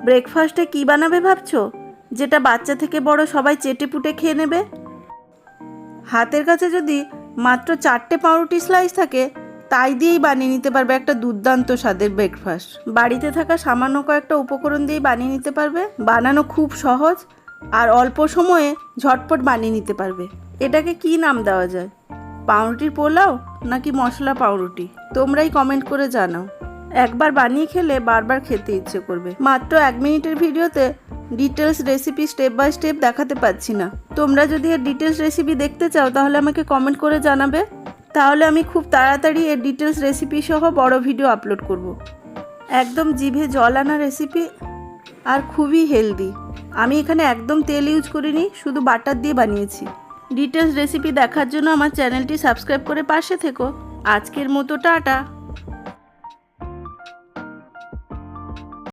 ব্রেকফাস্টে কী বানাবে ভাবছো, যেটা বাচ্চা থেকে বড় সবাই চেটেপুটে খেয়ে নেবে? হাতের কাছে যদি মাত্র 4টে পাউরুটি স্লাইস থাকে, তাই দিয়েই বানিয়ে নিতে পারবে একটা দুর্দান্ত স্বাদের ব্রেকফাস্ট। বাড়িতে থাকা সামান্য কয়েকটা উপকরণ দিয়েই বানিয়ে নিতে পারবে। বানানো খুব সহজ আর অল্প সময়ে ঝটপট বানিয়ে নিতে পারবে। এটাকে কি নাম দেওয়া যায়? পাউরুটির পোলাও নাকি মশলা পাউরুটি? তোমরাই কমেন্ট করে জানাও। একবার বানিয়ে খেলে বারবার খেতে ইচ্ছে করবে। মাত্র 1 মিনিটের ভিডিওতে details recipe step by step দেখাতে পারছি না। তোমরা যদি এর ডিটেলস রেসিপি দেখতে চাও তাহলে আমাকে কমেন্ট করে জানাবে। তাহলে আমি খুব তাড়াতাড়ি এর ডিটেলস রেসিপি সহ বড় ভিডিও আপলোড করব। একদম জিভে জল আনা রেসিপি আর খুবই হেলদি। আমি এখানে একদম তেল ইউজ করিনি, শুধু বাটার দিয়ে বানিয়েছি। ডিটেলস রেসিপি দেখার জন্য আমার চ্যানেলটি সাবস্ক্রাইব করে পাশে থেকো। আজকের মতো টাটা।